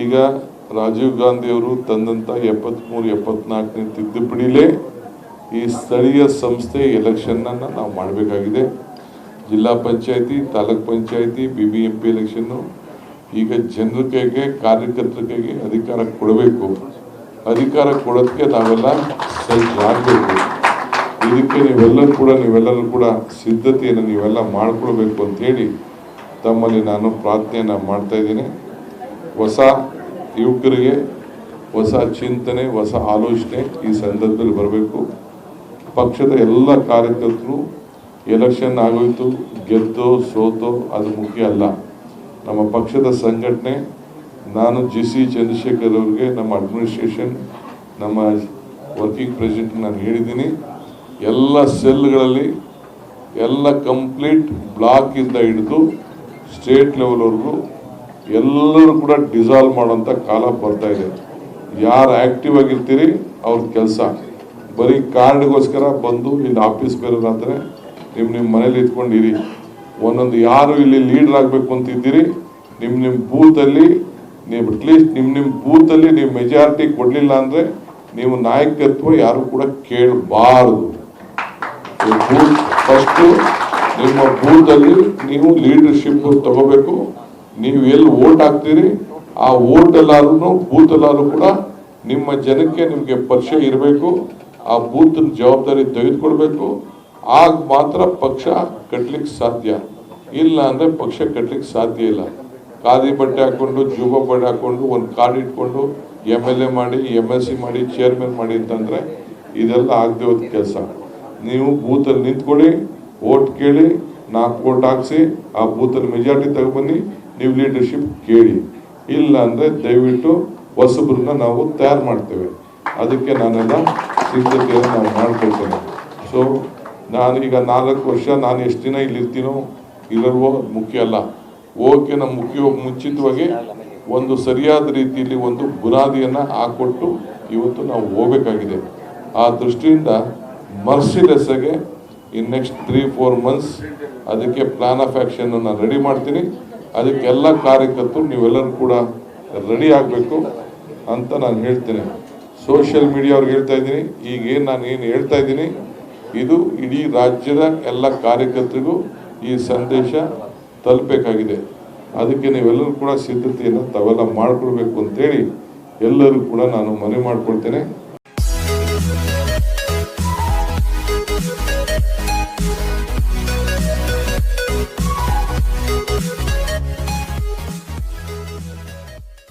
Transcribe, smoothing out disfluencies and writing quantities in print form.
ಈಗ ರಾಜೀವ್ ಗಾಂಧಿ ಅವರು ತಂದಂತ 73-74ನೇ ತಿದ್ದುಪಡಿಲೇ ಈ ಸ್ಥಳೀಯ ಸಂಸ್ಥೆ ಎಲೆಕ್ಷನ್ ಅನ್ನು ನಾವು ಮಾಡಬೇಕಾಗಿದೆ. ಜಿಲ್ಲಾ ಪಂಚಾಯತಿ, ತಾಲೂಕ್ ಪಂಚಾಯತಿ, BBMP ಎಲೆಕ್ಷನ್ ಈಗ ಜನರ ಕೈಗೆ, ಕಾರ್ಯಕರ್ತರ ಕೈಗೆ ಅಧಿಕಾರ ಕೊಡಬೇಕು. ಅಧಿಕಾರ ಕೊಡೋದಕ್ಕೆ ನಾವೆಲ್ಲ ಸಜ್ಜಾಗಬೇಕು. ಇದಕ್ಕೆ ನೀವೆಲ್ಲರೂ ಕೂಡ ಸಿದ್ಧತೆಯನ್ನು ನೀವೆಲ್ಲ ಮಾಡ್ಕೊಳ್ಬೇಕು ಅಂತ ಹೇಳಿ ತಮ್ಮಲ್ಲಿ ನಾನು ಪ್ರಾರ್ಥನೆಯನ್ನು ಮಾಡ್ತಾ ಇದ್ದೀನಿ. ಹೊಸ ಯುವಕರಿಗೆ ಹೊಸ ಚಿಂತನೆ, ಹೊಸ ಆಲೋಚನೆ ಈ ಸಂದರ್ಭದಲ್ಲಿ ಬರಬೇಕು. ಪಕ್ಷದ ಎಲ್ಲ ಕಾರ್ಯಕರ್ತರು ಎಲೆಕ್ಷನ್ ಆಗೋಯ್ತು, ಗೆದ್ದೋ ಸೋತೋ ಅದು ಮುಖ್ಯ ಅಲ್ಲ. ನಮ್ಮ ಪಕ್ಷದ ಸಂಘಟನೆ, ನಾನು GC ಚಂದ್ರಶೇಖರ್ ಅವರಿಗೆ, ನಮ್ಮ ಅಡ್ಮಿನಿಸ್ಟ್ರೇಷನ್, ನಮ್ಮ ವರ್ಕಿಂಗ್ ಪ್ರೆಸಿಡೆಂಟ್ ನಾನು ಹೇಳಿದ್ದೀನಿ, ಎಲ್ಲ ಸೆಲ್ಗಳಲ್ಲಿ ಎಲ್ಲ ಕಂಪ್ಲೀಟ್ ಬ್ಲಾಕಿಂದ ಹಿಡಿದು ಸ್ಟೇಟ್ ಲೆವೆಲ್ವರೆಗೂ ಎಲ್ಲರೂ ಕೂಡ ಡಿಸಾಲ್ವ್ ಮಾಡೋಂಥ ಕಾಲ ಬರ್ತಾ ಇದೆ. ಯಾರು ಆ್ಯಕ್ಟಿವ್ ಆಗಿರ್ತೀರಿ ಅವ್ರ ಕೆಲಸ, ಬರೀ ಕಾರ್ಡ್ಗೋಸ್ಕರ ಬಂದು ಇಲ್ಲಿ ಆಫೀಸ್ ಬೇರೆಯವ್ರಾದರೆ ನಿಮ್ಮ ಮನೇಲಿ ಇಟ್ಕೊಂಡಿರಿ. ಒಂದೊಂದು ಯಾರು ಇಲ್ಲಿ ಲೀಡರ್ ಆಗಬೇಕು ಅಂತಿದ್ದೀರಿ, ನಿಮ್ಮ ಬೂತಲ್ಲಿ ನೀವು ಅಟ್ಲೀಸ್ಟ್ ನಿಮ್ಮ ಬೂತಲ್ಲಿ ನೀವು ಮೆಜಾರಿಟಿ ಕೊಡಲಿಲ್ಲ ಅಂದರೆ ನೀವು ನಾಯಕತ್ವ ಯಾರು ಕೂಡ ಕೇಳಬಾರದು. ಫಸ್ಟು ನಿಮ್ಮ ಬೂತಲ್ಲಿ ನೀವು ಲೀಡರ್ಶಿಪ್ ತಗೋಬೇಕು. ನೀವು ಎಲ್ಲಿ ವೋಟ್ ಹಾಕ್ತೀರಿ ಆ ವೋಟ್ ಎಲ್ಲಾರು ಬೂತ್ ಎಲ್ಲಾರು ಕೂಡ ನಿಮ್ಮ ಜನಕ್ಕೆ ನಿಮಗೆ ಪರಿಚಯ ಇರಬೇಕು. ಆ ಬೂತ್ ಜವಾಬ್ದಾರಿ ತೆಗೆದುಕೊಳ್ಬೇಕು. ಆಗ ಮಾತ್ರ ಪಕ್ಷ ಕಟ್ಟಲಿಕ್ಕೆ ಸಾಧ್ಯ. ಇಲ್ಲ ಅಂದರೆ ಪಕ್ಷ ಕಟ್ಟಲಿಕ್ಕೆ ಸಾಧ್ಯ ಇಲ್ಲ. ಖಾದಿ ಬಟ್ಟೆ ಹಾಕೊಂಡು, ಜೂಬ ಬಟ್ಟೆ ಹಾಕೊಂಡು, ಒಂದು ಕಾರ್ಡ್ ಇಟ್ಕೊಂಡು MLA ಮಾಡಿ, MLC ಮಾಡಿ, ಚೇರ್ಮನ್ ಮಾಡಿ ಅಂತಂದರೆ ಇದೆಲ್ಲ ಆಗದೆ ಹೋದ ಕೆಲಸ. ನೀವು ಬೂತಲ್ಲಿ ನಿಂತ್ಕೊಳ್ಳಿ, ವೋಟ್ ಕೇಳಿ, 4 ವೋಟ್ ಹಾಕ್ಸಿ, ಆ ಬೂತಲ್ಲಿ ಮೆಜಾರಿಟಿ ತಗೊಬನ್ನಿ, ನೀವು ಲೀಡರ್ಶಿಪ್ ಕೇಳಿ. ಇಲ್ಲ ಅಂದರೆ ದಯವಿಟ್ಟು ಹೊಸಬ್ರನ್ನ ನಾವು ತಯಾರು ಮಾಡ್ತೇವೆ. ಅದಕ್ಕೆ ನಾನೆಲ್ಲ ಸಿದ್ಧತೆಯನ್ನು ನಾವು ಮಾಡ್ಕೊಳ್ತೇನೆ. ಸೊ ನಾನೀಗ 4 ವರ್ಷ ನಾನು ಎಷ್ಟು ದಿನ ಇಲ್ಲಿ ಇರ್ತೀನೋ ಇಲ್ಲವೋ ಮುಖ್ಯ ಅಲ್ಲ. ಓಕೆ, ನಮ್ಮ ಮುಂಚಿತವಾಗಿ ಒಂದು ಸರಿಯಾದ ರೀತಿಯಲ್ಲಿ ಒಂದು ಬುನಾದಿಯನ್ನು ಹಾಕೊಟ್ಟು ಇವತ್ತು ನಾವು ಹೋಗಬೇಕಾಗಿದೆ. ಆ ದೃಷ್ಟಿಯಿಂದ ಮರ್ಸಿಲೆಸ್ ಆಗಿ ಇನ್ ನೆಕ್ಸ್ಟ್ 3-4 ಮಂತ್ಸ್ ಅದಕ್ಕೆ ಪ್ಲಾನ್ ಆಫ್ ಆ್ಯಕ್ಷನ್ ನಾನು ರೆಡಿ ಮಾಡ್ತೀನಿ. ಅದಕ್ಕೆಲ್ಲ ಕಾರ್ಯಕರ್ತರು ನೀವೆಲ್ಲರೂ ಕೂಡ ರೆಡಿ ಆಗಬೇಕು ಅಂತ ನಾನು ಹೇಳ್ತೇನೆ. ಸೋಷಿಯಲ್ ಮೀಡಿಯಾ ಅವ್ರಿಗೆ ಹೇಳ್ತಾ ಇದ್ದೀನಿ, ನಾನು ಏನು ಹೇಳ್ತಾ ಇದ್ದೀನಿ ಇದು ಇಡೀ ರಾಜ್ಯದ ಎಲ್ಲ ಕಾರ್ಯಕರ್ತರಿಗೂ ಈ ಸಂದೇಶ ತಲುಪಬೇಕಾಗಿದೆ. ಅದಕ್ಕೆ ನೀವೆಲ್ಲರೂ ಕೂಡ ಸಿದ್ಧತೆಯನ್ನು ತಾವೆಲ್ಲ ಮಾಡಿಕೊಳ್ಬೇಕು ಅಂತೇಳಿ ಎಲ್ಲರೂ ಕೂಡ ನಾನು ಮನವಿ ಮಾಡ್ಕೊಳ್ತೇನೆ.